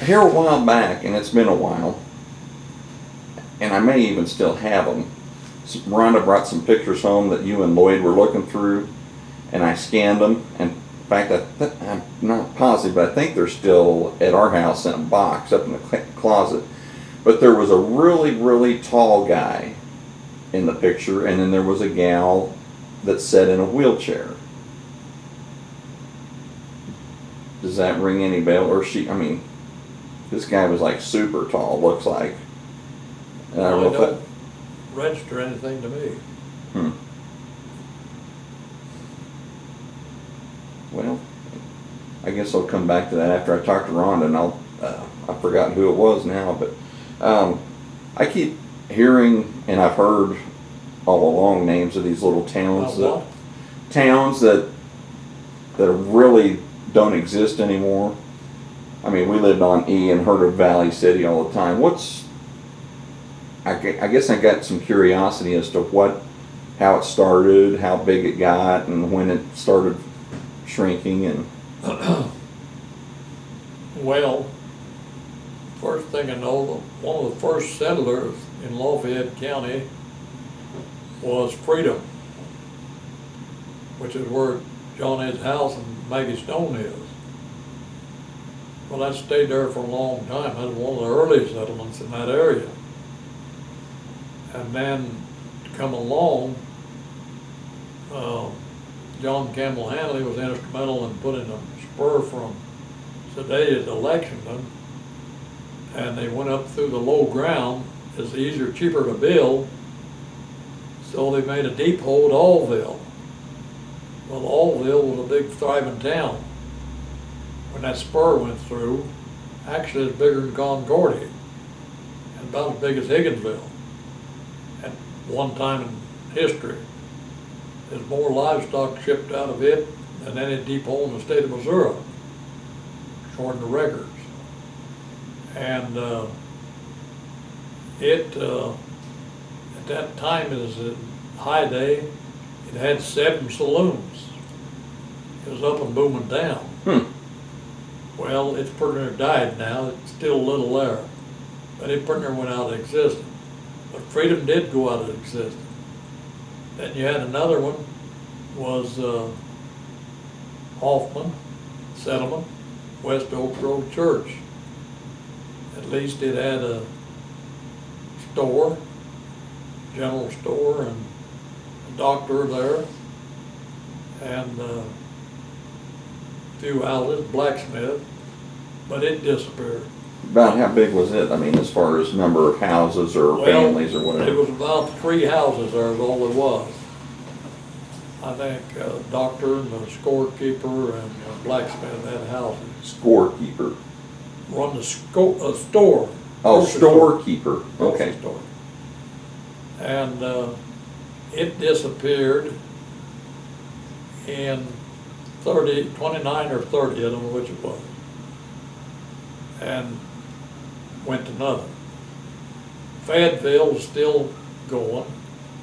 here a while back, and it's been a while, and I may even still have them. Rhonda brought some pictures home that you and Lloyd were looking through, and I scanned them. And in fact, I'm not positive, but I think they're still at our house in a box up in the closet. But there was a really, really tall guy in the picture, and then there was a gal that sat in a wheelchair. Does that ring any bell? Or she? I mean, this guy was like super tall. Looks like. And I don't know if don't register anything to me. Hmm. Well, I guess I'll come back to that after I talk to Rhonda, and I've forgotten who it was now, but I keep hearing, and I've heard all along, names of these little towns that really don't exist anymore. I mean, we lived on E and heard of Valley City all the time. I guess I got some curiosity as to how it started, how big it got, and when it started shrinking. And Well, first thing I know, one of the first settlers in Lafayette County was Freedom, which is where John Ed's house and Maggie Stone is. Well, that stayed there for a long time. That was one of the early settlements in that area. And then to come along, John Campbell Hanley was instrumental in putting a spur from today to Lexington, and they went up through the low ground. It's easier, cheaper to build, so they made a deep hole to Allville. Well, Allville was a big thriving town. When that spur went through, actually it's bigger than Concordia, and about as big as Higginsville at one time in history. There's more livestock shipped out of it than any deep hole in the state of Missouri, according to records. And at that time, it was a high day, it had 7 saloons. It was up and booming down. Well, it's pretty near died now. It's still a little there, but it pretty near went out of existence. But Freedom did go out of existence. Then you had another one, was Hoffman Settlement, West Oak Grove Church. At least it had a store, general store, and a doctor there, and a few houses, blacksmith, but it disappeared. about how big was it? I mean, as far as number of houses or families or whatever? It was about 3 houses there is all there was. I think doctor and the scorekeeper and the blacksmith had houses. Scorekeeper. Run the store. Oh, storekeeper. Okay. Store. And it disappeared in 29 or 30, I don't know which it was, and went to nothing. Fayetteville is still going,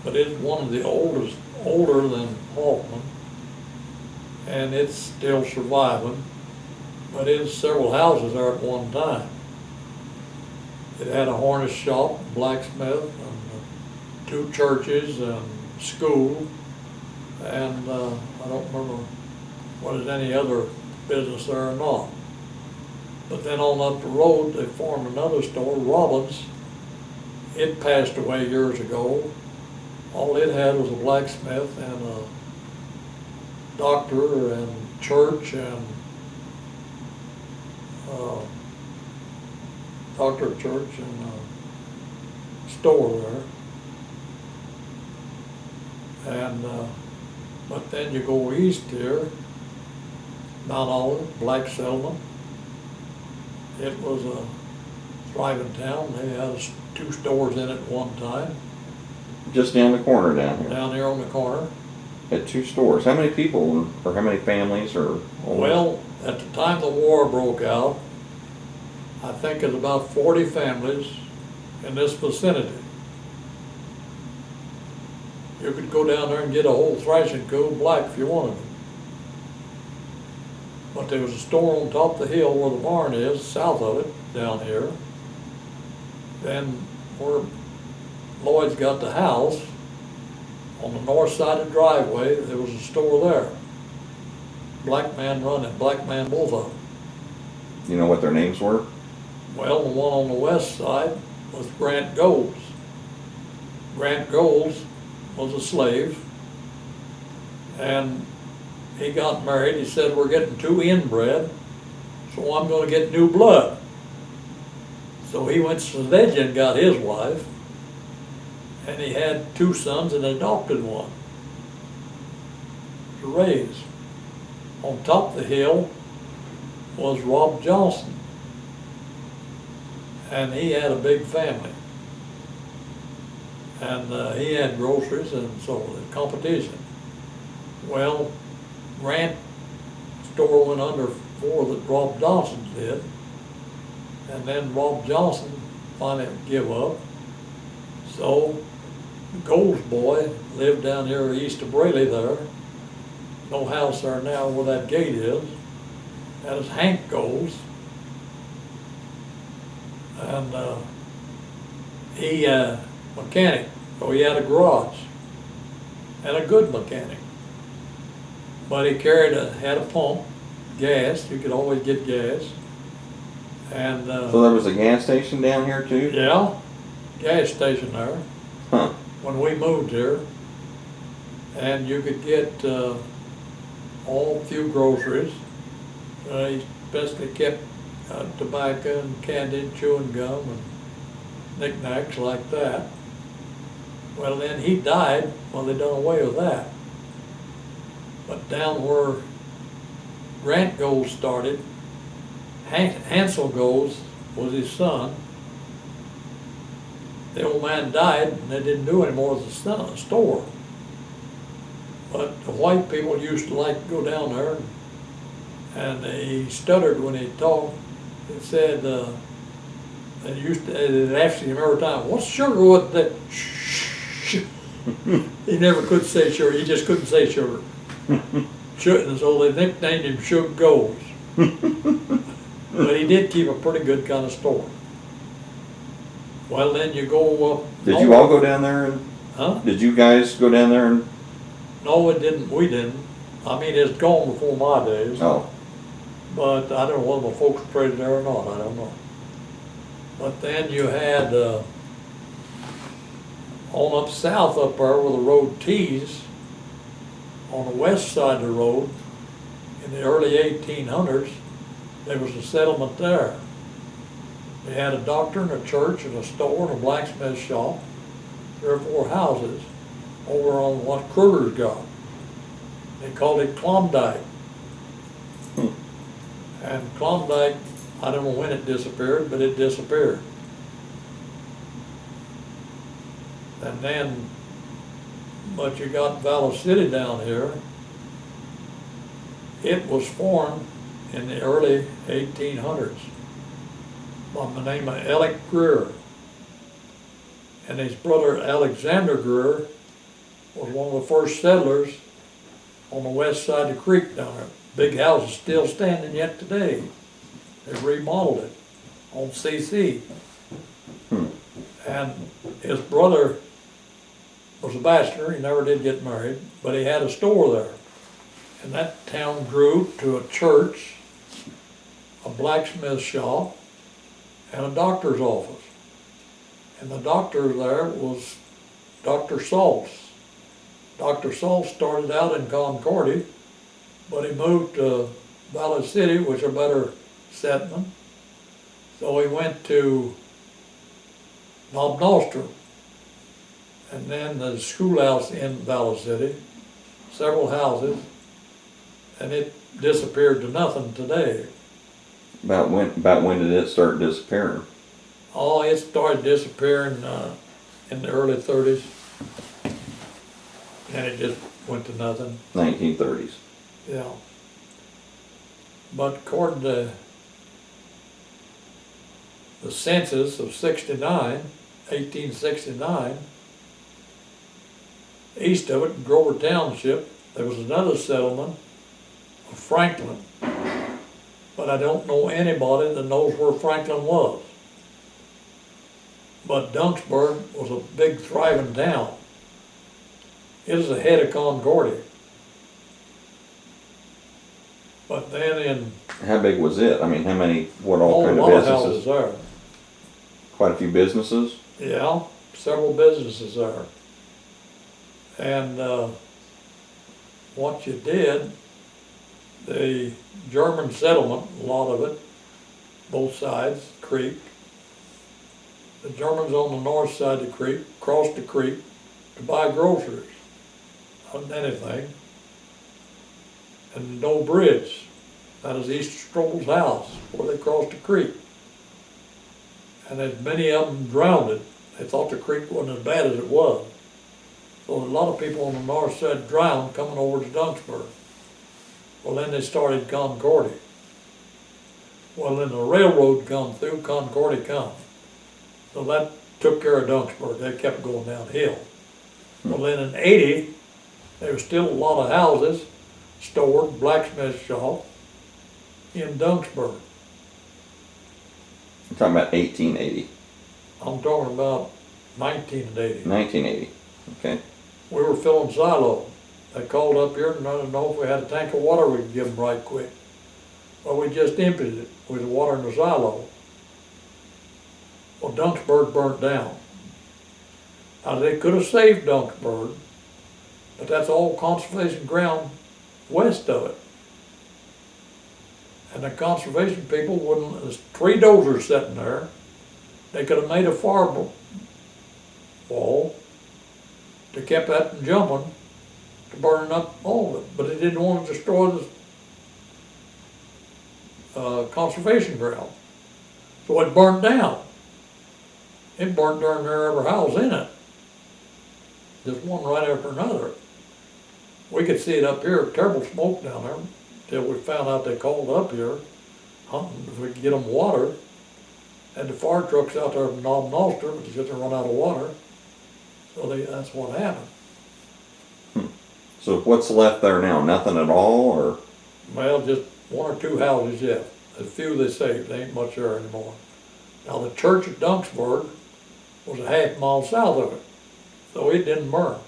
but it's one of the oldest, older than Hoffman, and it's still surviving, but it's several houses there at one time. It had a harness shop, blacksmith, and 2 churches and school, and I don't remember what is any other business there or not. But then on up the road, they formed another store, Robbins. It passed away years ago. All it had was a blacksmith and a doctor and church and doctor, church, and a store there. And but then you go east here, Mount Olive, Black Settlement. It was a thriving town. They had 2 stores in it at one time. Just down the corner down here. Down here on the corner. Had 2 stores. How many people or how many families or? Well, at the time the war broke out, I think it's about 40 families in this vicinity. You could go down there and get a whole thrashing co black if you wanted But there was a store on top of the hill where the barn is, south of it, down here. Then where Lloyd's got the house, on the north side of the driveway, there was a store there. Black man run it, black man both of them. You know what their names were? Well, the one on the west side was Grant Goals. Grant Goals was a slave, and he got married. He said, we're getting too inbred, so I'm gonna get new blood. So he went to Sledge and got his wife, and he had 2 sons and adopted one to raise. On top of the hill was Rob Johnson, and he had a big family. And he had groceries and so the competition. Well, Grant store went under before that Rob Johnson did, and then Rob Johnson finally gave up. So the Gold's boy lived down here east of Braley there. No house there now where that gate is. That is Hank Gold's. And he mechanic, so he had a garage and a good mechanic. But he had a pump, gas, you could always get gas. And So there was a gas station down here too? yeah, gas station there. Huh. When we moved here, and you could get all few groceries. He basically kept tobacco and candy and chewing gum and knickknacks like that. Well, then he died. Well, they done away with that. But down where Grant Gold started, Hansel Gold was his son. The old man died, and they didn't do any more with the store. But the white people used to like to go down there, and he stuttered when he talked. He said, they'd ask him every time, what's sugar with that? Shh. He never could say sugar, he just couldn't say sugar. And so they nicknamed him Sugar Golds. But he did keep a pretty good kind of store. Well, then you go up. Did you all go down there and? Huh? Did you guys go down there and? No, it didn't. We didn't. I mean, it's gone before my days. Oh. But I don't know whether my folks traded there or not. I don't know. But then you had on up south up there where the road tees, on the west side of the road, in the early 1800s, there was a settlement there. They had a doctor and a church and a store and a blacksmith shop, 3 or 4 houses over on what Kruger's got. They called it Klondike. And Klondike, I don't know when it disappeared, but it disappeared. And then, but you got Valley City down here. It was formed in the early 1800s by the name of Alec Greer. And his brother Alexander Greer was one of the first settlers on the west side of the creek down there. Big house is still standing yet today. They remodeled it on CC. And his brother was a bachelor, he never did get married, but he had a store there. And that town grew to a church, a blacksmith shop, and a doctor's office. And the doctor there was Dr. Saltz. Dr. Saltz started out in Concordia, but he moved to Valley City, which is a better settlement. So he went to Bob Nostrum, and then the schoolhouse in Valley City, several houses, and it disappeared to nothing today. About when did it start disappearing? Oh, it started disappearing in the early 30s, and it just went to nothing. 1930s. Yeah. But according to the census of 1869, east of it, in Grover Township, there was another settlement of Franklin. but I don't know anybody that knows where Franklin was. But Dunksburg was a big thriving town. It was ahead of Concordia. But then in, How big was it? I mean, how many, what all a kind of lot of houses businesses? there. Quite a few businesses? Yeah, several businesses there. And what you did, the German settlement, a lot of it, both sides, creek. The Germans on the north side of the creek crossed the creek to buy groceries, not anything. And no bridge, that is East Stroll's house, where they crossed the creek. And as many of them drowned it. They thought the creek wasn't as bad as it was. So a lot of people on the north side drowned coming over to Dunksburg. Well, then they started Concordia. Well, then the railroad come through, Concordia come. So that took care of Dunksburg. They kept going downhill. Well, then in '80, there was still a lot of houses, stored, blacksmith shop in Dunksburg. You're talking about 1880, I'm talking about 1980. 1980, okay. We were filling silo. They called up here and wanted to know if we had a tank of water we could give them right quick. Well, we just emptied it with the water in the silo. Well, Dunksburg burnt down. Now, they could have saved Dunksburg, but that's all conservation ground west of it. And the conservation people wouldn't, there's 3 dozers sitting there. They could have made a fire wall to keep that from jumping, to burning up all of it, but they didn't want to destroy the conservation ground. So it burnt down. It burnt darn near every house in it. Just one right after another. We could see it up here, terrible smoke down there, till we found out they called up here, hunting if we could get them water. Had the fire trucks out there from Knob and Ulster, but they just run out of water. So that's what happened. So what's left there now? Nothing at all, or? Well, just 1 or 2 houses yet. A few they saved, there ain't much there anymore. Now the church at Dunksburg was a half mile south of it, so it didn't burn.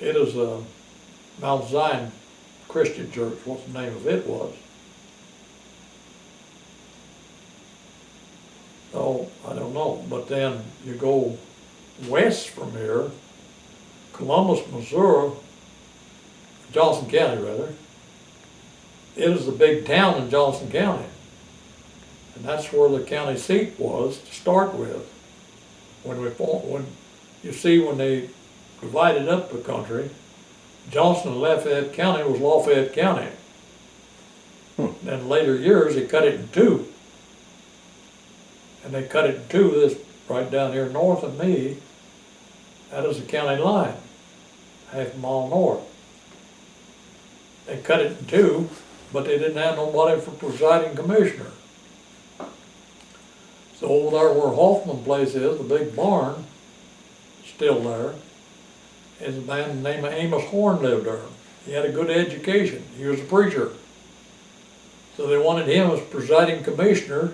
It is a Mount Zion Christian Church, what the name of it was. So, I don't know, but then you go west from here, Columbus, Missouri, Johnson County rather, it is the big town in Johnson County. And that's where the county seat was to start with. When they divided up the country, Johnson and Lafayette County was Lafayette County. Then in later years, they cut it in 2. And they cut it in 2, this right down here north of me, that is the county line, half a mile north. They cut it in 2, but they didn't have nobody for presiding commissioner. So over there where Hoffman Place is, the big barn, still there, is a man named Amos Horn lived there. He had a good education. He was a preacher. So they wanted him as presiding commissioner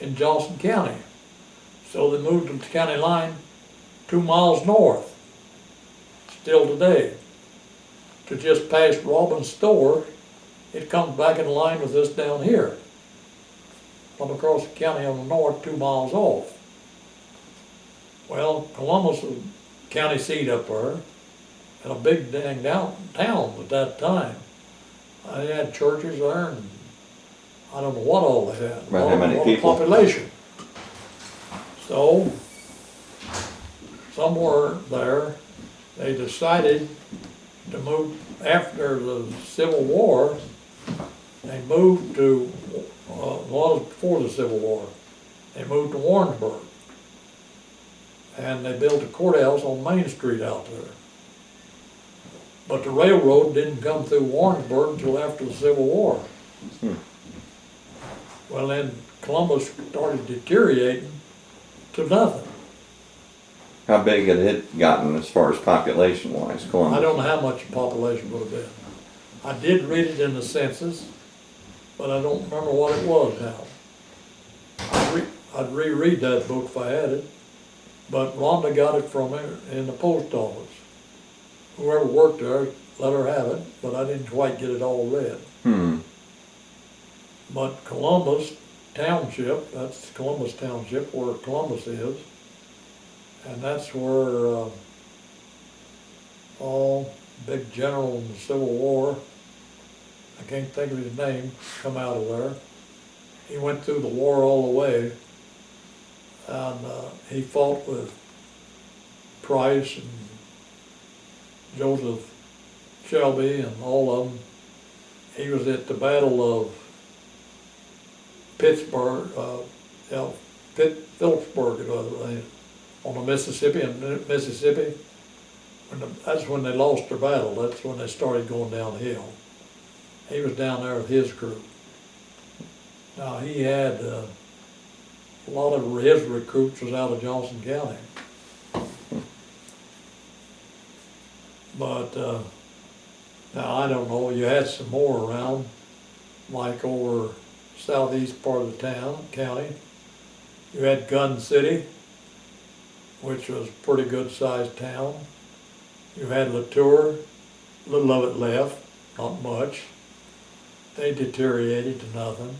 in Johnson County. So they moved the county line 2 miles north, still today, to just past Robin's store. It comes back in line with this down here, from across the county on the north, 2 miles off. Well, Columbus was county seat up there, and a big dang town at that time. They had churches there, and I don't know what all they had. About how many people? Population. So, somewhere there, they decided to move, after the Civil War, they moved to, well, before the Civil War, they moved to Warrensburg. And they built a courthouse on Main Street out there. But the railroad didn't come through Warrensburg until after the Civil War. Well, then Columbus started deteriorating to nothing. How big had it gotten as far as population-wise, Columbus? I don't know how much the population would have been. I did read it in the census, but I don't remember what it was now. I'd reread that book if I had it, but Rhonda got it from her in the post office. Whoever worked there let her have it, but I didn't quite get it all read. But Columbus Township, that's Columbus Township where Columbus is, and that's where all big general in the Civil War, I can't think of his name, come out of there. He went through the war all the way, and he fought with Price and Joseph Shelby and all of them. He was at the Battle of Pittsburgh, Phillipsburg, it was, on the Mississippi, in Mississippi. That's when they lost their battle. That's when they started going downhill. He was down there with his crew. Now he had a lot of his recruits was out of Johnson County. But now I don't know, you had some more around, like over southeast part of the county. You had Gun City, which was a pretty good sized town. You had Latour, little of it left, not much. They deteriorated to nothing.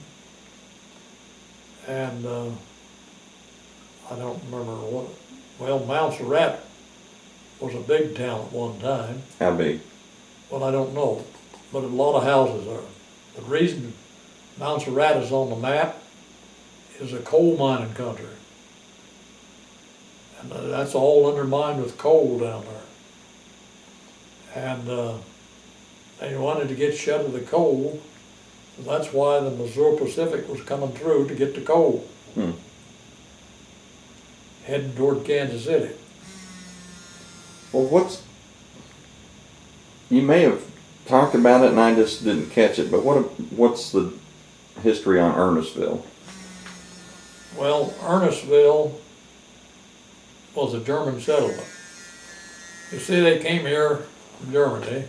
And I don't remember what, well, Montserrat was a big town at one time. How big? Well, I don't know, but a lot of houses are. The reason Montserrat is on the map is a coal mining country. And that's all undermined with coal down there. And they wanted to get shed of the coal, so that's why the Missouri Pacific was coming through to get the coal. Heading toward Kansas City. Well, you may have talked about it and I just didn't catch it, but what's the history on Ernestville? Well, Ernestville was a German settlement. You see, they came here from Germany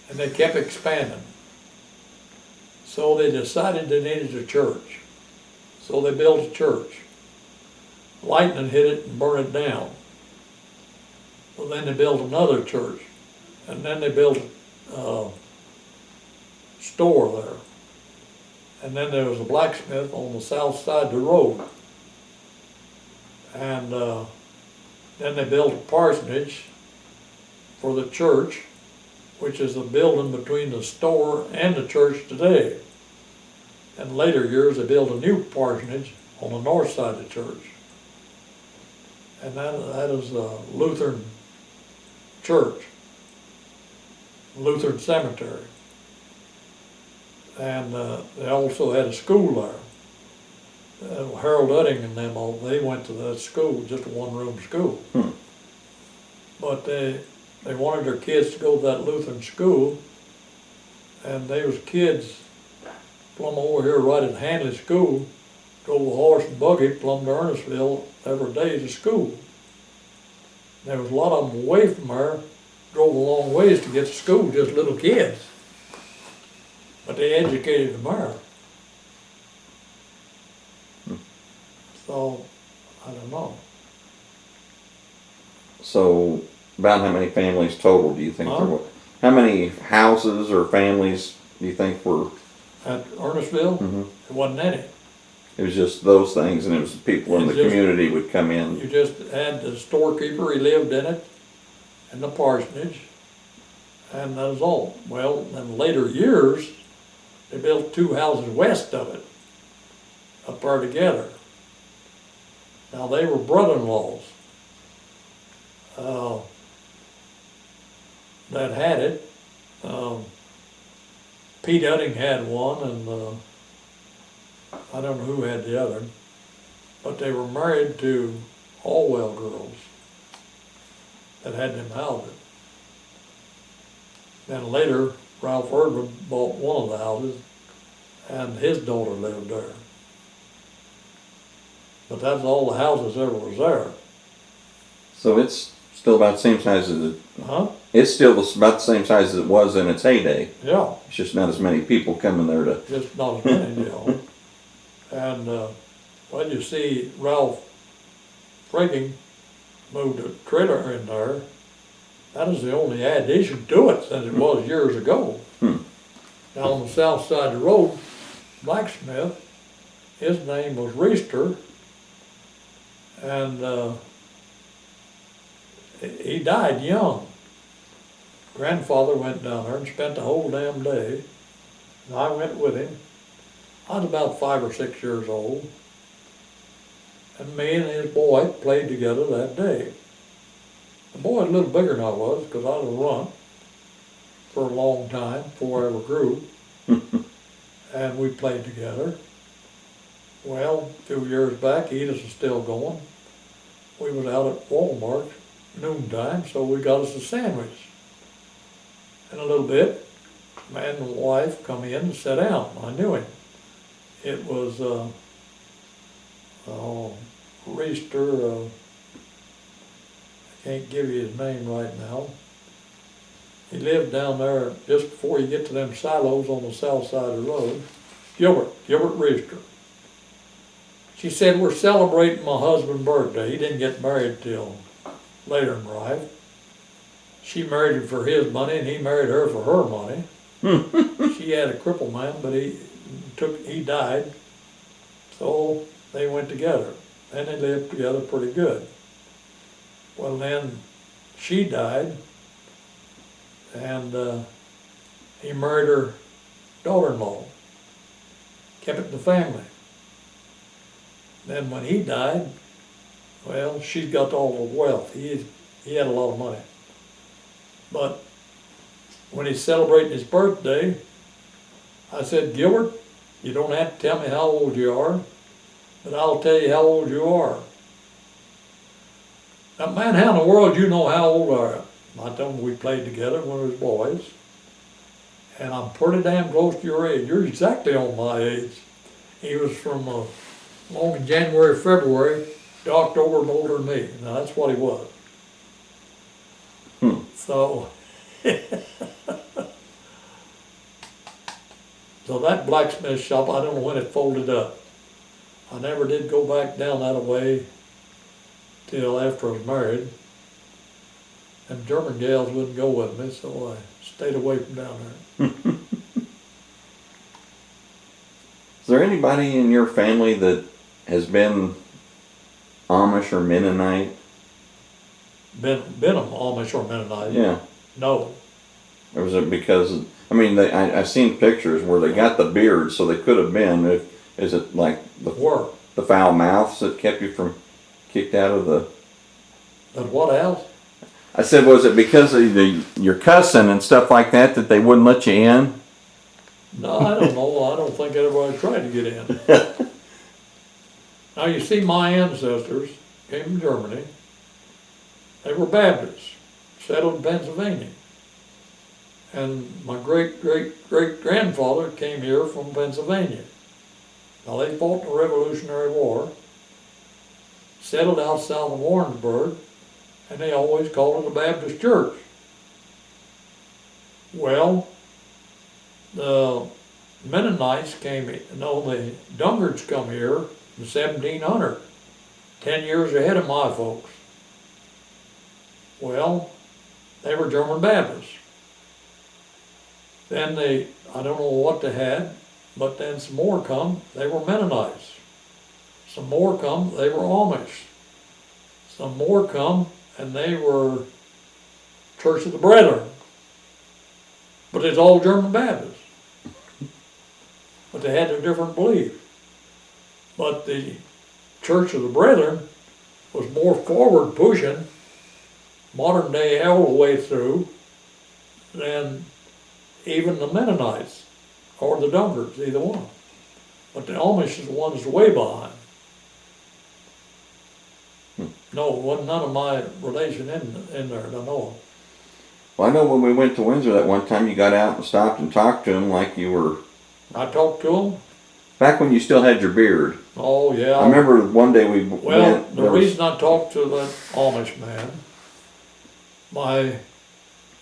and they kept expanding. So they decided they needed a church. So they built a church. Lightning hit it and burned it down. Well, then they built another church. And then they built a store there. And then there was a blacksmith on the south side of the road. And then they built a parsonage for the church, which is the building between the store and the church today. In later years, they built a new parsonage on the north side of the church. And that is a Lutheran church, Lutheran cemetery. And they also had a school there. Harold Udding and them all, they went to that school, just a one-room school. But they wanted their kids to go to that Lutheran school, and they was kids plumb over here right at Hanley School, drove a horse and buggy plumb to Ernestville every day to school. There was a lot of them away from there, drove a long ways to get to school, just little kids. But they educated them there. So, I don't know. So, about how many families total do you think there were? How many houses or families do you think were? At Ernestville, There wasn't any. It was just those things, and it was the people in the community would come in. You just had the storekeeper, he lived in it, and the parsonage, and that was all. Well, in later years, they built two houses west of it, up there together. Now, they were brother-in-laws that had it. Pete Udding had one, and I don't know who had the other, but they were married to Hallwell girls that had them houses. Then later, Ralph Erdman bought one of the houses, and his daughter lived there. But that's all the houses ever was there. So it's still about the same size as the Huh? It's still about the same size as it was in its heyday. Yeah, It's just not as many people coming there to. just not as many, you know. And, well, you see Ralph Franking moved a trailer in there. That is the only addition to it since it was years ago. Hmm. Now on the south side of the road, blacksmith, his name was Reister, and he died young. Grandfather went down there and spent the whole damn day, and I went with him. I was about 5 or 6 years old, and me and his boy played together that day. The boy was a little bigger than I was, because I was a runt for a long time before I ever grew, and we played together. Well, a few years back, Edith was still going. We was out at Walmart noontime, so we got us a sandwich. In a little bit, man and wife come in and sat down. I knew him. It was Reister, I can't give you his name right now. He lived down there just before you get to them silos on the south side of the road. Gilbert Reister. She said, we're celebrating my husband's birthday. He didn't get married till later in life. She married him for his money, and he married her for her money. She had a crippled man, but he died. So they went together, and they lived together pretty good. Well, then she died, and he married her daughter-in-law, kept it in the family. Then when he died, well, she's got all the wealth. He had a lot of money. But when he's celebrating his birthday, I said, Gilbert, you don't have to tell me how old you are, but I'll tell you how old you are. Now, man, how in the world do you know how old I am? I told him we played together when we was boys, and I'm pretty damn close to your age. You're exactly on my age. He was from long in January, February, to October and older than me. Now, that's what he was. So, so that blacksmith shop, I don't know when it folded up. I never did go back down that way till after I was married. And German gals wouldn't go with me, so I stayed away from down there. Is there anybody in your family that has been Amish or Mennonite? Been an Amish or Mennonite? Yeah. No. Or was it because, I mean, I've seen pictures where they got the beard, so they could have been. Is it like the foul mouths that kept you from kicked out of the... But what else? I said, was it because of your cussing and stuff like that they wouldn't let you in? No, I don't know. I don't think anybody tried to get in. Now, you see, my ancestors came from Germany. They were Baptists, settled in Pennsylvania. And my great-great-great-grandfather came here from Pennsylvania. Now, they fought in the Revolutionary War, settled out south of Warrensburg, and they always called it a Baptist church. Well, the Mennonites the Dungards come here in 1700, 10 years ahead of my folks. Well, they were German Baptists. Then I don't know what they had, but then some more come, they were Mennonites. Some more come, they were Amish. Some more come, and they were Church of the Brethren. But it's all German Baptists. But they had a different belief. But the Church of the Brethren was more forward pushing, modern day all the way through, than even the Mennonites or the Dungards, either one. But the Amish is the one that's way behind. No, wasn't none of my relation in there, I know. Well, I know when we went to Windsor that one time, you got out and stopped and talked to him like you were... I talked to him. Back when you still had your beard. Oh, yeah. I remember one day we Well, went... the reason I talked to that Amish man,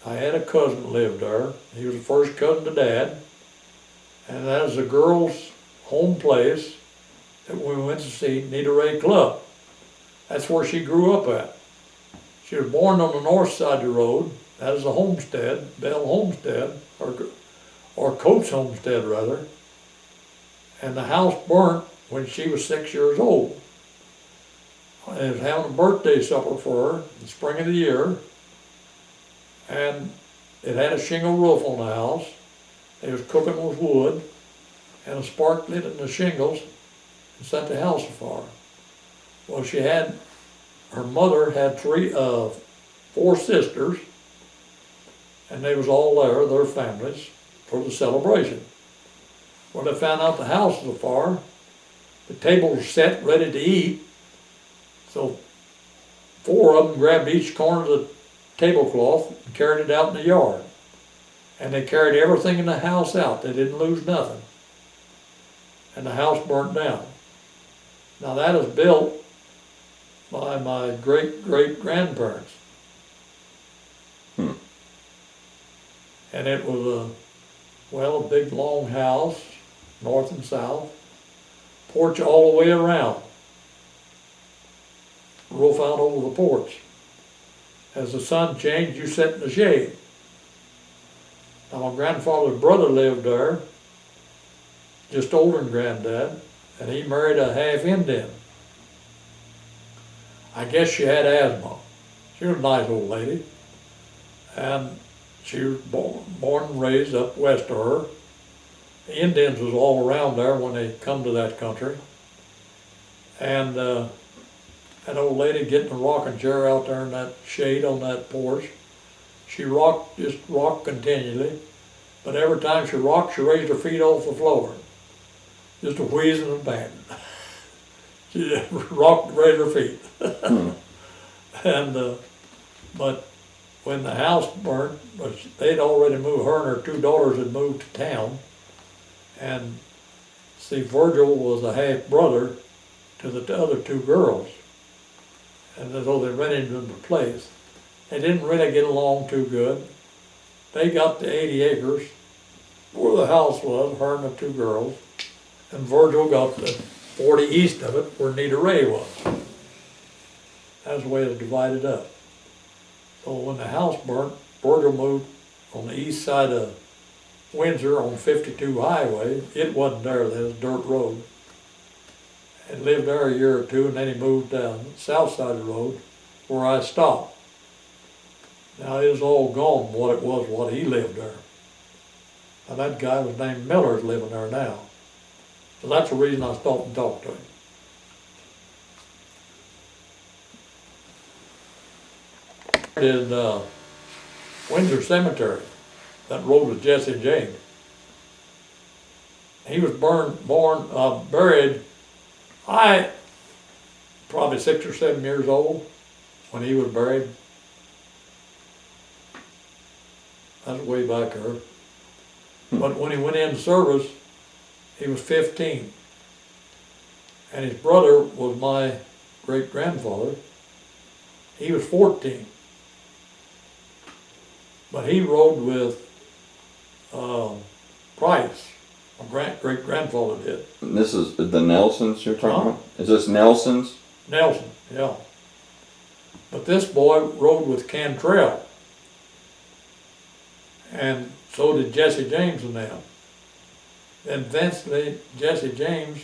I had a cousin that lived there. He was the first cousin to Dad. And that was the girls' home place that we went to see Nita Ray Club. That's where she grew up at. She was born on the north side of the road. That is the homestead, Bell Homestead, or Coates Homestead rather. And the house burnt when she was 6 years old. I was having a birthday supper for her in the spring of the year, and it had a shingle roof on the house. It was cooking with wood, and a spark lit in the shingles and set the house afire. Well, her mother had four sisters, and they was all there, their families, for the celebration. When they found out the house was afire, the table was set, ready to eat, so four of them grabbed each corner of the tablecloth and carried it out in the yard. And they carried everything in the house out. They didn't lose nothing. And the house burnt down. Now that was built by my great-great-grandparents. And it was a big long house, north and south, porch all the way around, roof out over the porch. As the sun changed, you sat in the shade. Now my grandfather's brother lived there, just older than Granddad, and he married a half Indian. I guess she had asthma. She was a nice old lady. And she was born and raised up west of her. The Indians was all around there when they come to that country. And that old lady getting a rocking chair out there in that shade on that porch. She just rocked continually. But every time she rocked, she raised her feet off the floor. Just a wheezing and panting. She just rocked and raised her feet. And, but when the house burnt, they'd already moved, her and her two daughters had moved to town. And see, Virgil was a half brother to the other two girls. And so they rented them a place. They didn't really get along too good. They got the 80 acres where the house was, her and the two girls. And Virgil got the 40 east of it where Nita Ray was. That's the way it was divided up. So when the house burnt, Virgil moved on the east side of Windsor on 52 Highway. It wasn't there then, it was a dirt road. And lived there a year or two, and then he moved down the south side of the road where I stopped. Now it was all gone, what he lived there. Now that guy was named Miller is living there now. So that's the reason I stopped and talked to him. In Windsor Cemetery, that road was Jesse James. He was buried, probably 6 or 7 years old when he was buried. That's way back there. But when he went into service, he was 15. And his brother was my great-grandfather. He was 14. But he rode with Price, my great-grandfather did. And this is the Nelsons you're talking about? Is this Nelsons? Nelson, yeah. But this boy rode with Cantrell. And so did Jesse James and them. Then eventually Jesse James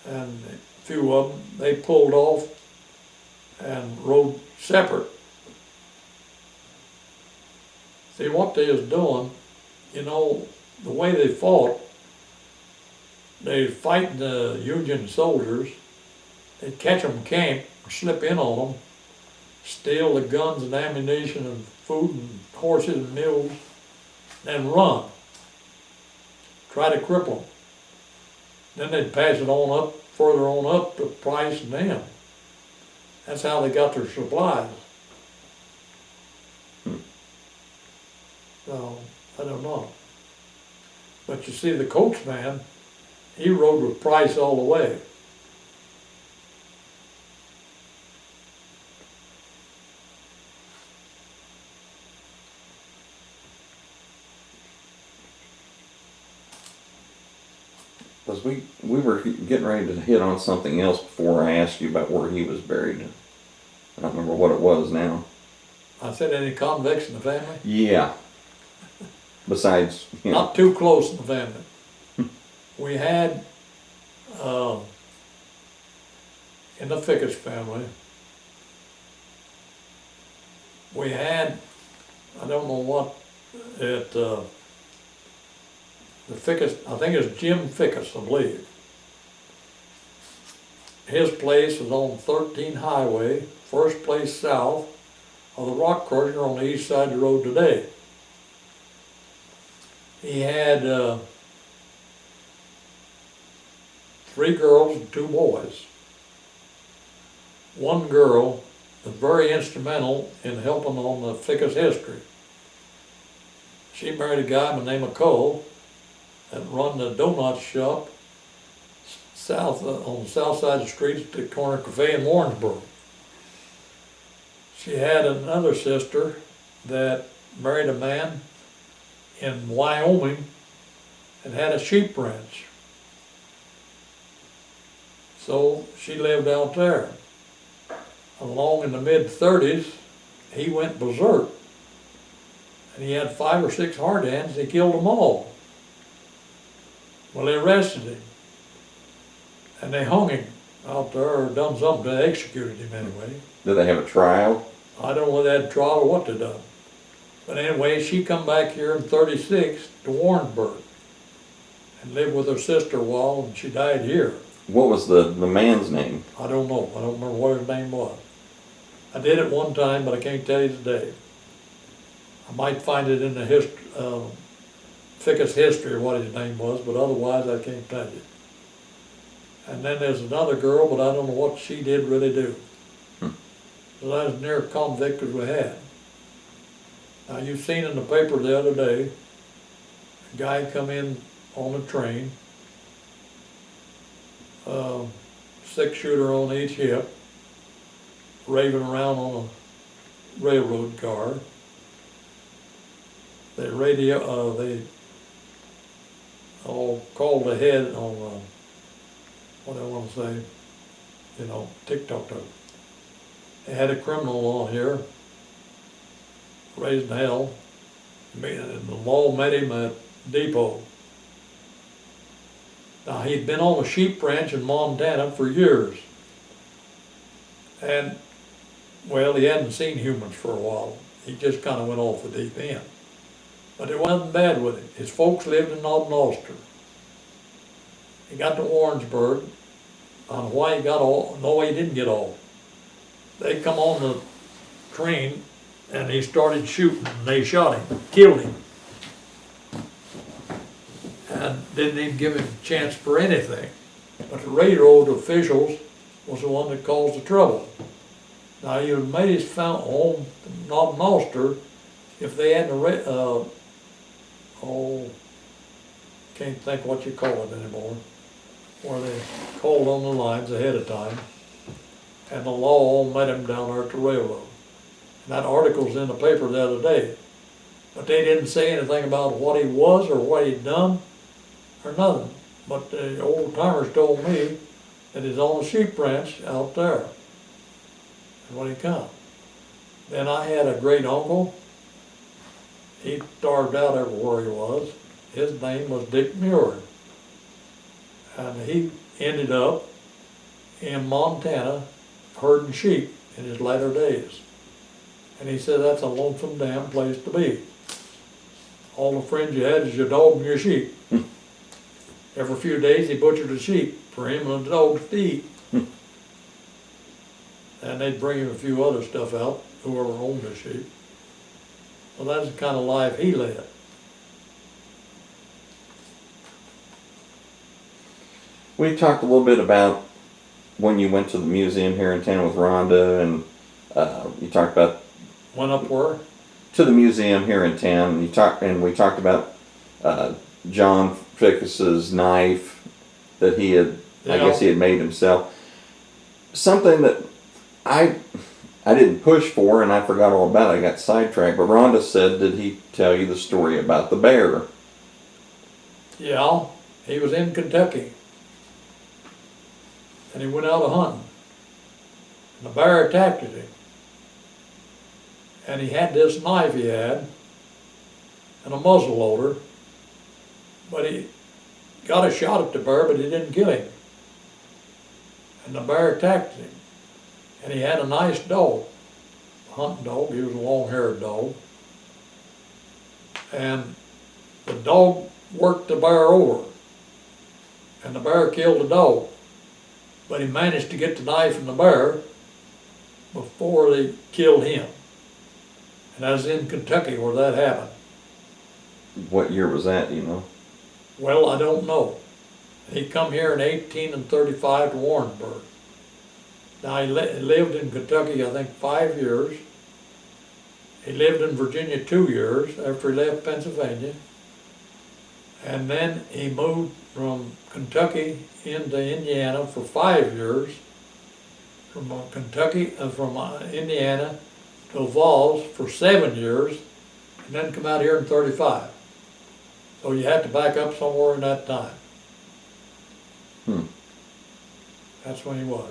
and a few of them, they pulled off and rode separate. See, what they was doing, you know, the way they fought, they fighting the Union soldiers, they'd catch them camp, slip in on them, steal the guns and ammunition and food and horses and mules, then run. Try to cripple them. Then they'd pass it on up, further on up to Price and them. That's how they got their supplies. So, I don't know. But you see, the coachman, he rode with Price all the way. Because we were getting ready to hit on something else before I asked you about where he was buried. I don't remember what it was now. I said any convicts in the family? Yeah. Besides, Not too close in the family. We had, in the Fickus family, we had, I don't know what, the Fickus, I think it's Jim Fickus, I believe. His place was on 13 Highway, first place south of the rock crusher on the east side of the road today. He had 3 girls and 2 boys. One girl was very instrumental in helping on the Fickus history. She married a guy by the name of Cole that run the donut shop south on the south side of the street at the corner cafe in Warrensburg. She had another sister that married a man in Wyoming and had a sheep ranch. So she lived out there. Along in the mid-30s, he went berserk. And he had 5 or 6 hard hands, he killed them all. Well, they arrested him. And they hung him out there, or done something, they executed him anyway. Did they have a trial? I don't know whether they had a trial or what they done. But anyway, she come back here in 36 to Warrensburg and lived with her sister a while, and she died here. What was the man's name? I don't know. I don't remember what his name was. I did it one time, but I can't tell you today. I might find it in the Fickus history what his name was, but otherwise I can't tell you. And then there's another girl, but I don't know what she did really do. So that was near convict as we had. Now you've seen in the paper the other day, a guy come in on a train, 6-shooter on each hip, raving around on a railroad car. They called ahead on, what I want to say, TikTok. They had a criminal on here, raising hell, and the law met him at Depot. Now, he'd been on a sheep ranch in Montana for years. And, well, he hadn't seen humans for a while. He just kind of went off the deep end. But it wasn't bad with him. His folks lived in Northern Ulster. He got to Warrensburg. I don't know why he got off. No, he didn't get off. They come on the train and he started shooting, and they shot him, killed him. And didn't even give him a chance for anything. But the railroad officials was the one that caused the trouble. Now, he would have made his home in Northern Ulster if they hadn't, can't think what you call it anymore, where they called on the lines ahead of time, and the law met him down there at the railroad. And that article's in the paper the other day. But they didn't say anything about what he was or what he'd done or nothing. But the old timers told me that he's on a sheep ranch out there. And when he come. Then I had a great uncle. He starved out everywhere he was. His name was Dick Muir. And he ended up in Montana herding sheep in his latter days. And he said that's a lonesome damn place to be. All the friends you had is your dog and your sheep. Every few days he butchered a sheep for him and the dogs to eat. And they'd bring him a few other stuff out, whoever owned the sheep. Well, that's the kind of life he led. We talked a little bit about when you went to the museum here in town with Rhonda, and you talked about Went up where? to the museum here in town. And we talked about John Fickus's knife that he had, I guess he had made himself. Something that I didn't push for, and I forgot all about it. I got sidetracked. But Rhonda said, did he tell you the story about the bear? Yeah, he was in Kentucky. and he went out a hunting. And the bear attacked him. And he had this knife he had, and a muzzle loader, but he got a shot at the bear, but he didn't kill him. And the bear attacked him. And he had a nice dog, a hunting dog. He was a long-haired dog. And the dog worked the bear over. And the bear killed the dog. But he managed to get the knife in the bear before they killed him. And that was in Kentucky where that happened. What year was that, do you know? Well, I don't know. He come here in 1835 to Warrensburg. Now he lived in Kentucky, I think, 5 years. He lived in Virginia 2 years after he left Pennsylvania. And then he moved from Kentucky into Indiana for 5 years. From Indiana to Vols for 7 years, and then come out here in 35. So you have to back up somewhere in that time. That's when he was.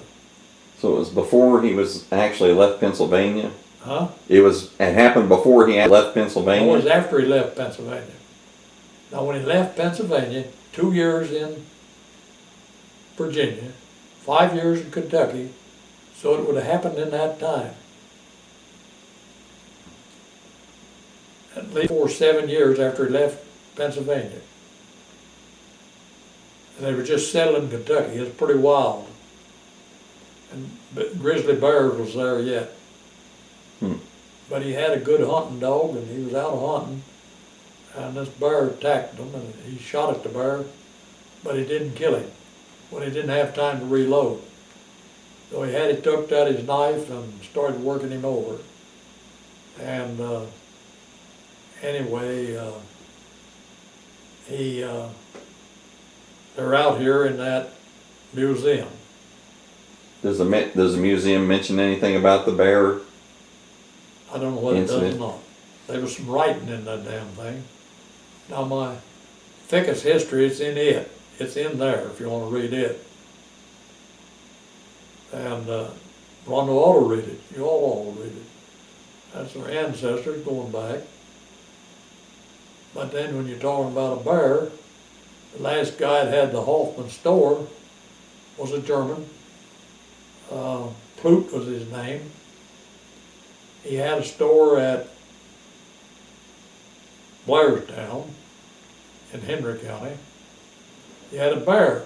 So it was before he was actually left Pennsylvania? Huh? It happened before he had left Pennsylvania? No, it was after he left Pennsylvania. Now when he left Pennsylvania, 2 years in Virginia, 5 years in Kentucky, so it would have happened in that time. At least 4 or 7 years after he left Pennsylvania. And they were just settled in Kentucky. It was pretty wild. And grizzly bears was there yet. But he had a good hunting dog, and he was out hunting, and this bear attacked him, and he shot at the bear, but he didn't kill him when he didn't have time to reload. So he took out his knife and started working him over. And anyway, they're out here in that museum. Does the museum mention anything about the bear? I don't know what incident? It does or not. There was some writing in that damn thing. Now my thickest history, it's in it. It's in there if you want to read it. And Rhonda ought to read it. You all ought to read it. That's our ancestors going back. But then when you're talking about a bear, the last guy that had the Hoffman store was a German. Ploot was his name. He had a store at Blairstown in Henry County. He had a bear.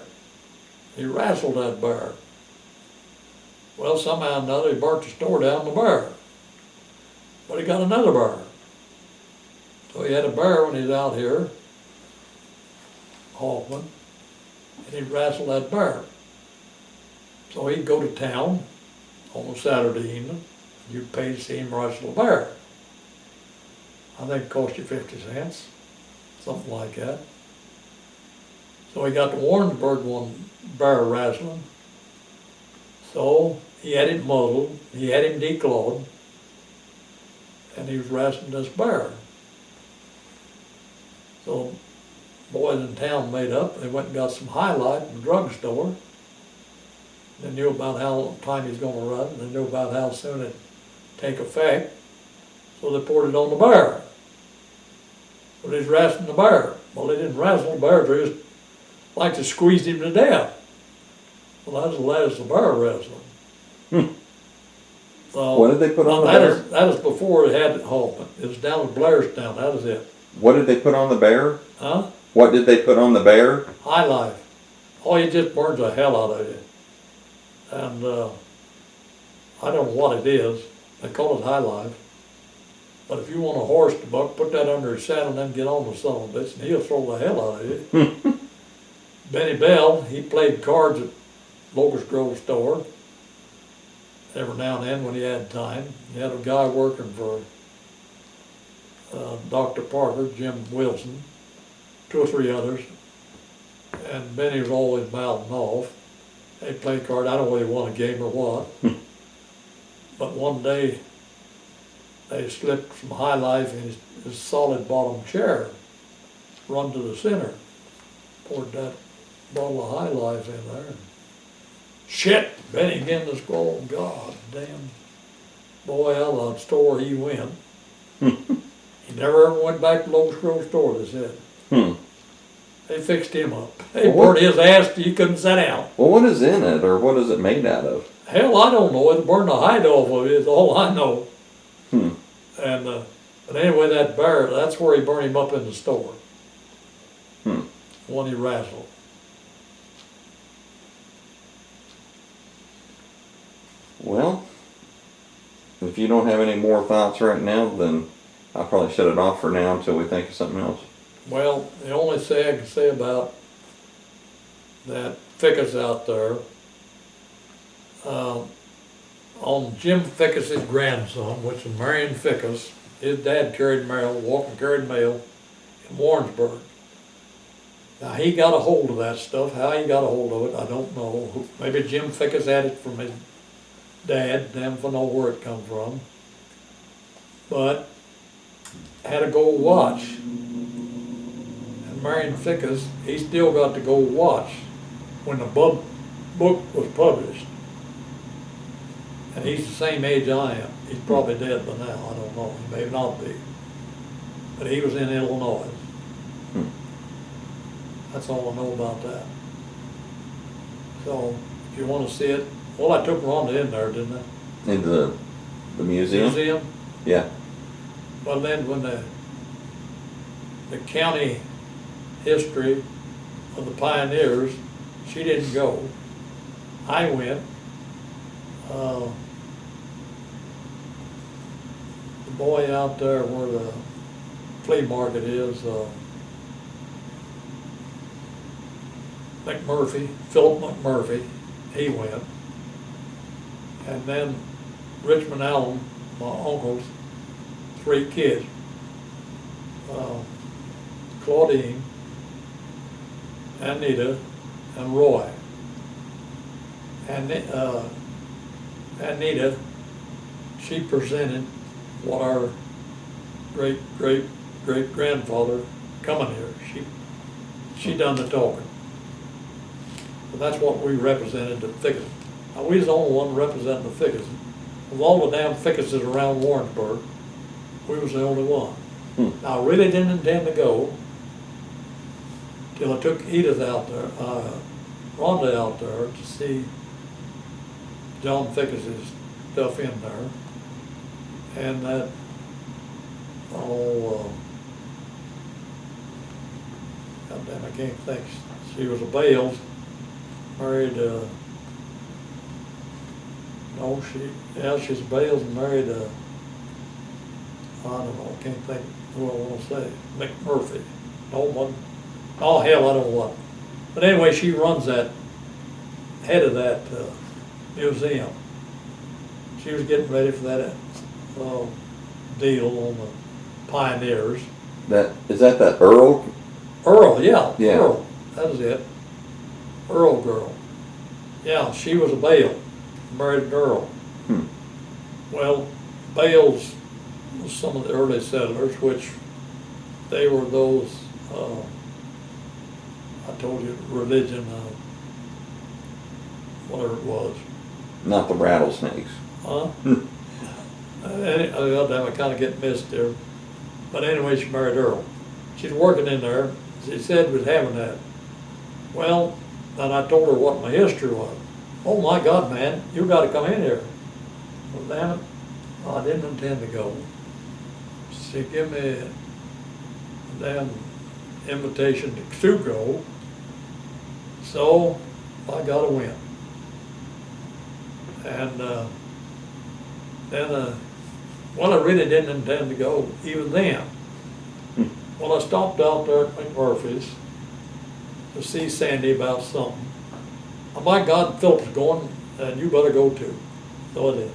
He wrestled that bear. Well, somehow or another, he burnt the store down the bear. But he got another bear. So he had a bear when he was out here, Hoffman, and he wrestled that bear. So he'd go to town on a Saturday evening. You'd pay to see him wrestle a bear. I think it cost you 50 cents, something like that. So he got to Warrensburg one bear wrestling. So he had him muzzled, he had him declawed, and he was wrestling this bear. So boys in town made up, they went and got some High Life in the drugstore. They knew about how long time he's going to run, and they knew about how soon it'd take effect. So they poured it on the bear. But he's wrestling the bear. Well, they didn't wrestle the bear, they just like to squeeze him to death. Well, that's the last of the bear wrestling. So, what did they put on the bear? That was before they had Hoffman. It was down at Blairstown, that was it. What did they put on the bear? Huh? What did they put on the bear? High Life. Oh, it just burns the hell out of you. And I don't know what it is. They call it High Life. But if you want a horse to buck, put that under his saddle and then get on the son of a bitch, and he'll throw the hell out of you. Benny Bell, he played cards at Locust Grove store every now and then when he had time. He had a guy working for Dr. Parker, Jim Wilson, 2 or 3 others, and Benny was always mouthing off. They played cards. I don't know whether he won a game or what. But one day, they slipped some High Life in his solid bottom chair, run to the center, poured that bottle of High Life in there. shit, Benny again this oh God damn. Boy, out of the store he went. He never ever went back to Lowe's grocery store, they said. Hmm. They fixed him up. They Well, burned his ass till he couldn't sit down. Well, what is in it, or what is it made out of? Hell, I don't know. It burned the hide off of it, is all I know. Hmm. And, but anyway, that bear, that's where he burned him up in the store. Hmm. One he wrestled. Well, if you don't have any more thoughts right now, then I'll probably shut it off for now until we think of something else. Well, the only thing I can say about that Fickus out there, on Jim Fickus' grandson, which is Marion Fickus, his dad carried mail, Walker carried mail in Warrensburg. Now he got a hold of that stuff. How he got a hold of it, I don't know. Maybe Jim Fickus had it from his dad, damn if I know where it come from. But had a gold watch. And Marion Fickus, he still got the gold watch when the book was published. And he's the same age I am. He's probably dead by now, I don't know. He may not be. But he was in Illinois. That's all I know about that. So, if you want to see it, well, I took Rhonda in there, didn't I? Into the museum? Museum? Yeah. Well, then when the county history of the pioneers, she didn't go. I went. The boy out there where the flea market is, McMurphy, Philip McMurphy, he went. And then Richmond Allen, my uncle's 3 kids, Claudine, Anita, and Roy. And Anita, she presented what our great grandfather coming here. She done the talking. And that's what we represented the Fickus. Now we was the only one representing the Fickus. Of all the damn Fickuses around Warrensburg, we was the only one. Now I really didn't intend to go till I took Edith out there, Rhonda out there to see John Fickus' stuff in there. And that, goddamn, I can't think. She was a Bales, married, she's a Bales and married, I don't know, I can't think who I want to say, McMurphy. No one, oh hell, I don't know what. But anyway, she runs that, head of that museum. She was getting ready for that deal on the pioneers. Is that Earl? Earl, yeah. Yeah. Earl, that was it. Earl girl. Yeah, she was a Bale, married an Earl. Well, Bales was some of the early settlers, which they were those, I told you, religion, whatever it was. Not the rattlesnakes. Huh? I kind of get missed there. But anyway, she married Earl. She's working in there. She said was having that. Well, and I told her what my history was. Oh my God, man, you got to come in here. Well, damn it, I didn't intend to go. She gave me a damn invitation to go. So I got to win. And then, well, I really didn't intend to go even then. Well, I stopped out there at McMurphy's to see Sandy about something. Oh my God, Philip's going, and you better go too. So I did.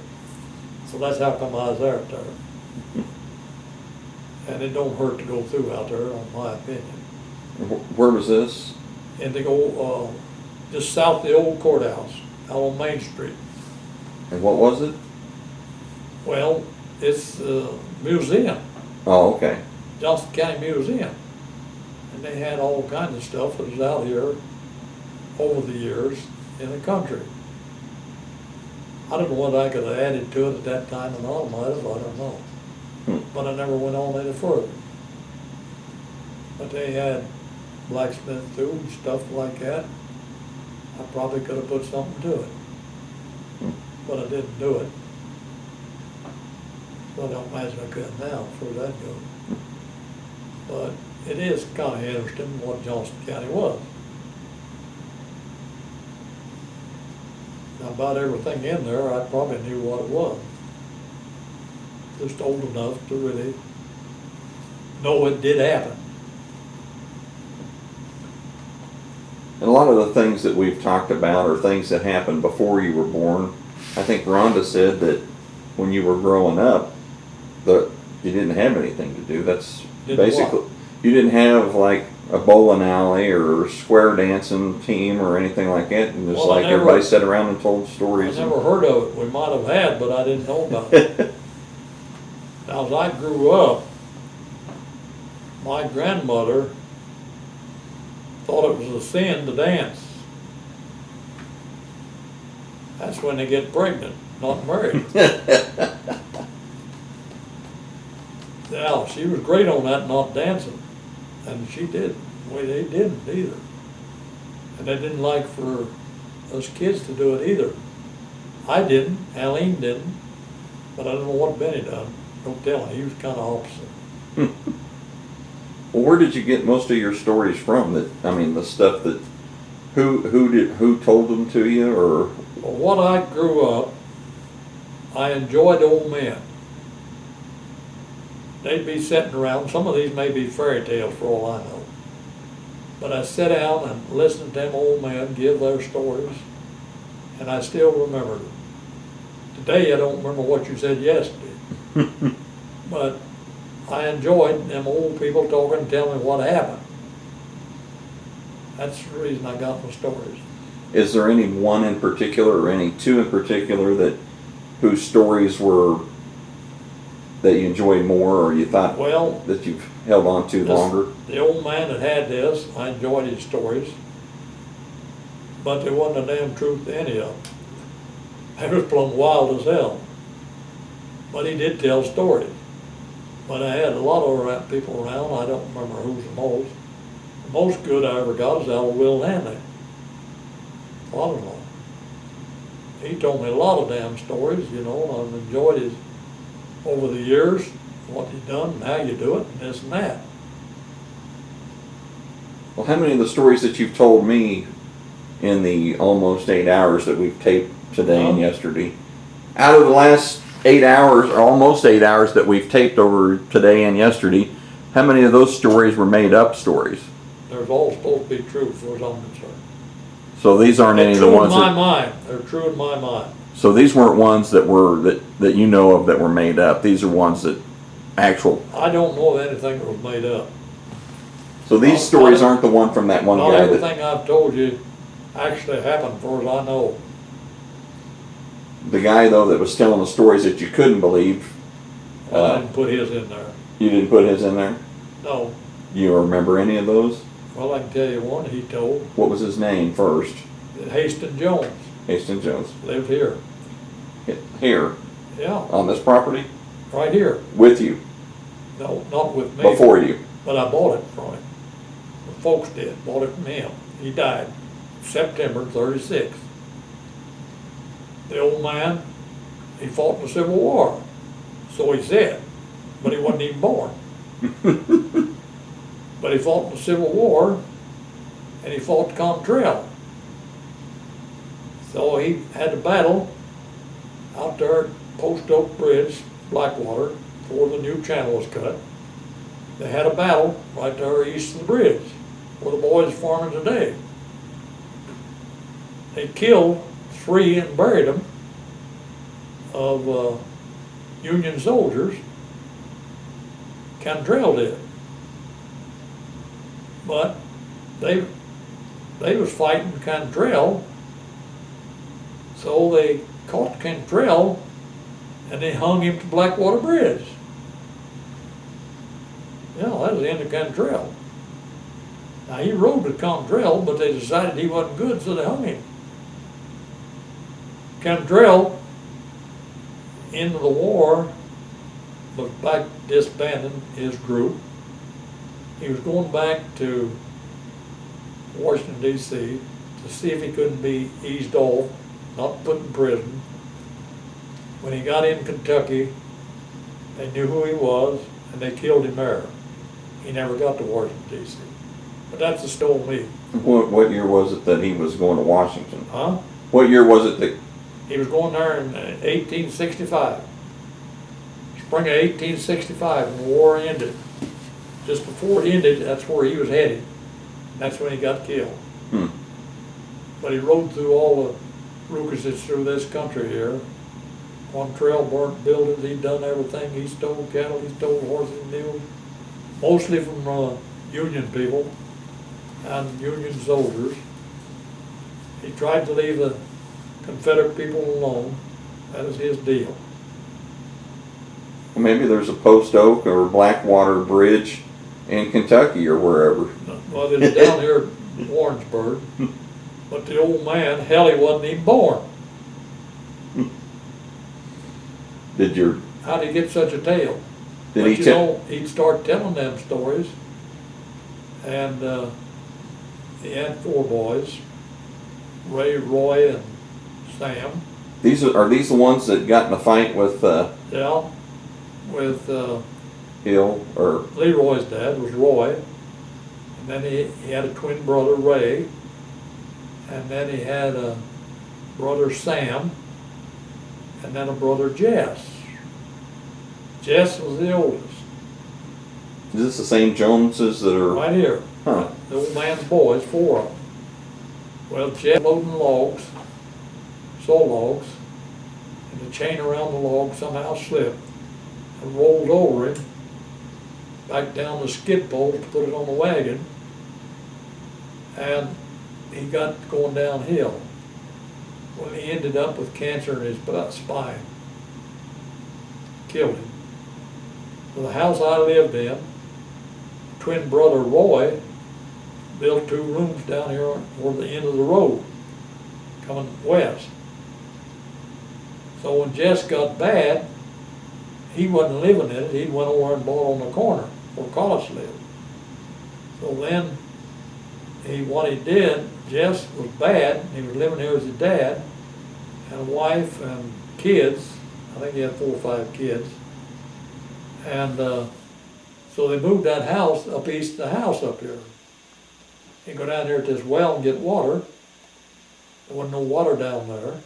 So that's how come I was there. And it don't hurt to go through out there, in my opinion. Where was this? And they go just south of the old courthouse, out on Main Street. And what was it? Well, it's a museum, Oh, okay. Johnson County Museum. And they had all kinds of stuff that was out here over the years in the country. I don't know what I could have added to it at that time and all, I don't know. But I never went on any further. But they had blacksmith too, and stuff like that. I probably could have put something to it. But I didn't do it. So I don't imagine I could now, for that goes. But it is kind of interesting what Johnson County was. Now, about everything in there, I probably knew what it was. Just old enough to really know it did happen. And a lot of the things that we've talked about are things that happened before you were born. I think Rhonda said that when you were growing up, that you didn't have anything to do. That's basically, you didn't have like a bowling alley or square dancing team or anything like that. And just like everybody sat around and told stories. I never heard of it. We might have had, but I didn't know about it. Now, as I grew up, my grandmother thought it was a sin to dance. That's when they get pregnant, not married. Now, she was great on that, not dancing. And she did. Well, they didn't either. And they didn't like for us kids to do it either. I didn't, Aline didn't, but I don't know what Benny done. Don't tell him, he was kind of opposite. Well, where did you get most of your stories from? That, I mean, the stuff that, who told them to you, or? Well, when I grew up, I enjoyed old men. They'd be sitting around, some of these may be fairy tales for all I know. But I sit down and listen to them old men give their stories, and I still remember them. Today I don't remember what you said yesterday. But I enjoyed them old people talking and telling me what happened. That's the reason I got my stories. Is there any one in particular, or any two in particular, that whose stories were that you enjoyed more, or you thought that you've held on to longer? The old man that had this, I enjoyed his stories, but there wasn't a damn truth to any of them. They was plumb wild as hell. But he did tell stories. But I had a lot of people around, I don't remember who's the most. The most good I ever got was out of Will Hanley, father-in-law. He told me a lot of damn stories, you know, and I've enjoyed his, over the years, what he's done and how you do it, and this and that. Well, how many of the stories that you've told me in the almost 8 hours that we've taped today and yesterday, out of the last 8 hours, or almost 8 hours that we've taped over today and yesterday, how many of those stories were made up stories? They're all supposed to be true, as far as I'm concerned. So these aren't any of the ones that... They're true in my mind. They're true in my mind. So these weren't ones that were, that you know of that were made up. These are ones that actual... I don't know of anything that was made up. So these stories aren't the one from that one guy that... Not everything I've told you actually happened, as far as I know. The guy, though, that was telling the stories that you couldn't believe... I didn't put his in there. You didn't put his in there? No. You remember any of those? Well, I can tell you one he told. What was his name first? Haston Jones. Haston Jones. Lived here. Here? Yeah. On this property? Right here. With you? No, not with me. Before you? But I bought it from him. The folks did. Bought it from him. He died September 36th. The old man, he fought in the Civil War. So he said. But he wasn't even born. But he fought in the Civil War, and he fought the Contrail. So he had a battle out there at Post Oak Bridge, Blackwater, before the new channel was cut. They had a battle right there east of the bridge, where the boys are farming today. They killed 3 and buried them of Union soldiers. Cantrell did. But they was fighting Cantrell, so they caught Cantrell and they hung him to Blackwater Bridge. Yeah, that was the end of Cantrell. Now he rode with Cantrell, but they decided he wasn't good, so they hung him. Cantrell end of the war, was back disbanding his group. He was going back to Washington D.C. to see if he couldn't be eased off, not put in prison. When he got in Kentucky, they knew who he was, and they killed him there. He never got to Washington D.C. But that's the story me. What year was it that he was going to Washington? Huh? What year was it that? He was going there in 1865. Spring of 1865, when the war ended. Just before it ended, that's where he was headed. That's when he got killed. Hmm. But he rode through all the Rucuses through this country here. On trail, burnt buildings, he'd done everything. He stole cattle, he stole horses and mules, mostly from Union people and Union soldiers. He tried to leave the Confederate people alone. That was his deal. Maybe there's a Post Oak or Blackwater Bridge in Kentucky or wherever. Well, it was down here in Warrensburg, but the old man, hell, he wasn't even born. Did your How'd he get such a tale? did But he you tell? know, he'd start telling them stories, and he had 4 boys, Ray, Roy, and Sam. Are these the ones that got in a fight with Yeah, with Hill or? Leroy's dad was Roy, and then he had a twin brother, Ray, and then he had a brother, Sam, and then a brother, Jess. Jess was the oldest. Is this the same Joneses that are? Right here. Huh. The old man's boys, 4 of them. Well, Jess loading logs, saw logs, and the chain around the log somehow slipped and rolled over him back down the skid pole to put it on the wagon, and he got going downhill. Well, he ended up with cancer in his spine. Killed him. Well, the house I lived in, twin brother Roy built 2 rooms down here toward the end of the road, coming west. So when Jess got bad, he wasn't living in it. He went over and bought on the corner where Collis lived. So then, what he did, Jess was bad. He was living here with his dad and a wife and kids. I think he had 4 or 5 kids. And so they moved that house up east of the house up here. He'd go down here to this well and get water. There wasn't no water down there.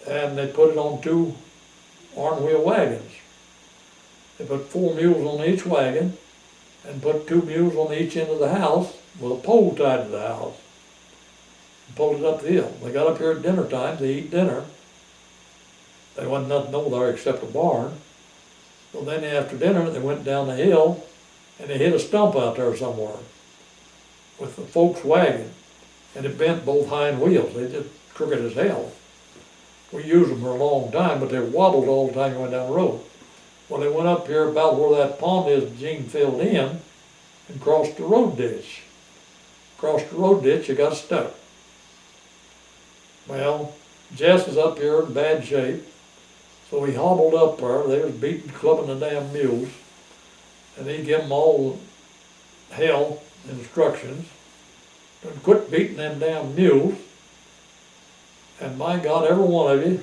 And they put it on 2 iron wheel wagons. They put 4 mules on each wagon and put 2 mules on each end of the house with a pole tied to the house. And pulled it up the hill. They got up here at dinner time to eat dinner. There wasn't nothing over there except a barn. So then after dinner, they went down the hill and they hit a stump out there somewhere with the folks' wagon. And it bent both hind wheels. They just crooked as hell. We used them for a long time, but they wobbled all the time you went down the road. Well, they went up here about where that pond is, Gene filled in, and crossed the road ditch. Crossed the road ditch, you got stuck. Well, Jess was up here in bad shape, so he hobbled up there. They was beating, clubbing the damn mules, and he gave them all hell instructions to quit beating them damn mules. And my God, every one of you,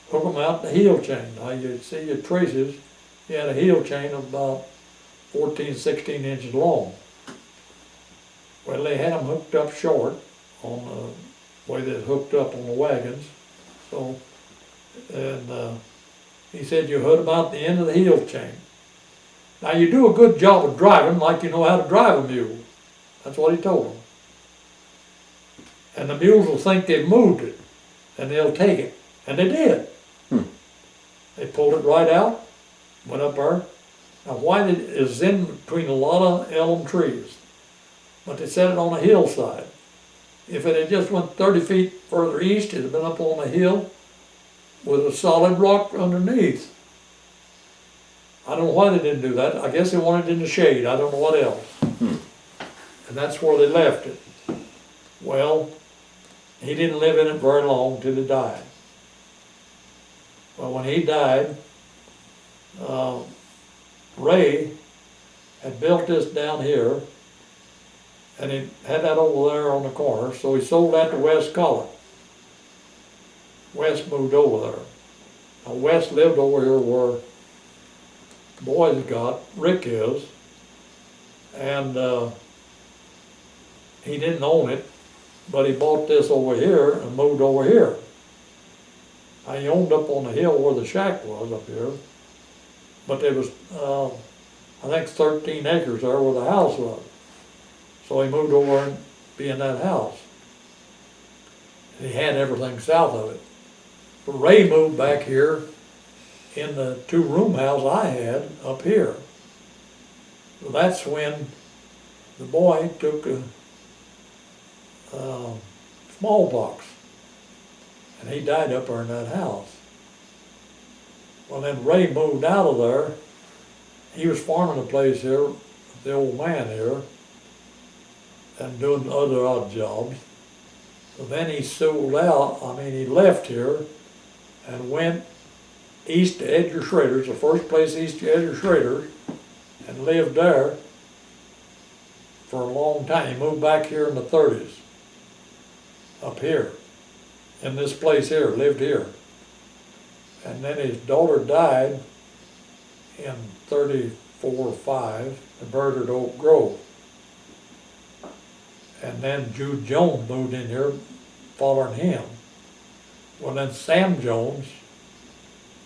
hook them out the heel chain. Now you see your traces, he had a heel chain of about 14, 16 inches long. Well, they had them hooked up short on the way they hooked up on the wagons. So, and he said you hook them out the end of the heel chain. Now you do a good job of driving like you know how to drive a mule. That's what he told them. And the mules will think they've moved it, and they'll take it. And they did. They pulled it right out, went up there. Now why did it is in between a lot of elm trees, but they set it on a hillside. If it had just went 30 feet further east, it'd have been up on a hill with a solid rock underneath. I don't know why they didn't do that. I guess they wanted it in the shade. I don't know what else. And that's where they left it. Well, he didn't live in it very long till he died. Well, when he died, Ray had built this down here, and he had that over there on the corner, so he sold that to Wes Collett. Wes moved over there. Now, Wes lived over here where the boys got, Rick is, and he didn't own it, but he bought this over here and moved over here. Now, he owned up on the hill where the shack was up here, but there was, I think 13 acres there where the house was. So he moved over and be in that house. And he had everything south of it. But Ray moved back here in the two-room house I had up here. So that's when the boy took a smallpox, and he died up there in that house. Well, then Ray moved out of there. He was farming a place here with the old man here and doing other odd jobs. So then he sold out, he left here and went east to Edgar Schrader's, the first place east to Edgar Schrader's, and lived there for a long time. He moved back here in the 30s, up here, in this place here, lived here. And then his daughter died in 34 or 5 and buried her at Oak Grove. And then Jude Jones moved in here following him. Well, then Sam Jones,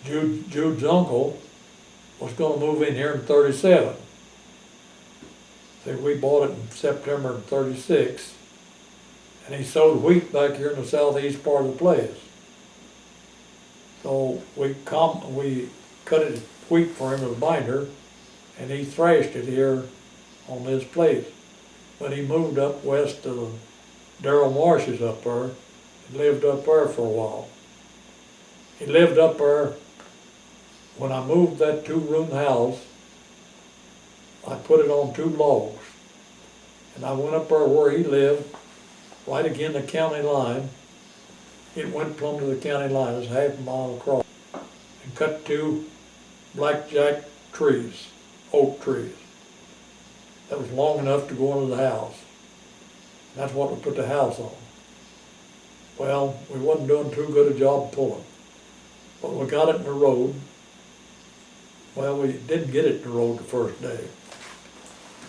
Jude's uncle, was going to move in here in 37. See, we bought it in September of 36, and he sowed wheat back here in the southeast part of the place. So we cut it wheat for him as a binder, and he thrashed it here on this place. But he moved up west to Darrell Marsh's up there, and lived up there for a while. He lived up there. When I moved that two-room house, I put it on 2 logs. And I went up there where he lived, right against the county line. It went plumb to the county line, it was half a mile across. And cut 2 blackjack trees, oak trees. That was long enough to go into the house. That's what we put the house on. Well, we wasn't doing too good a job pulling, but we got it in the road. Well, we didn't get it in the road the first day.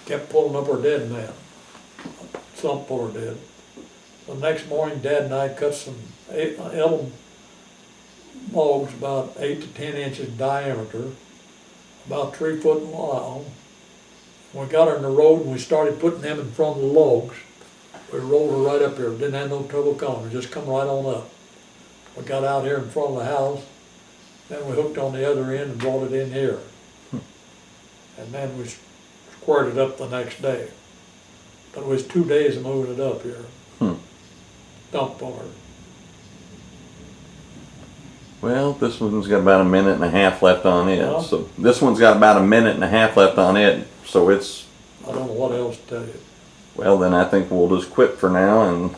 Kept pulling up our dead man. Some puller did. The next morning, Dad and I cut some elm logs about 8 to 10 inches diameter, about 3 foot long. We got her in the road and we started putting them in front of the logs. We rolled her right up here, didn't have no trouble coming, just come right on up. We got out here in front of the house, then we hooked on the other end and brought it in here. And then we squared it up the next day. But it was 2 days of moving it up here. Dump puller. Well, this one's got about a minute and a half left on it. Yeah. So this one's got about a minute and a half left on it. So it's, I don't know what else to tell you. well, then I think we'll just quit for now and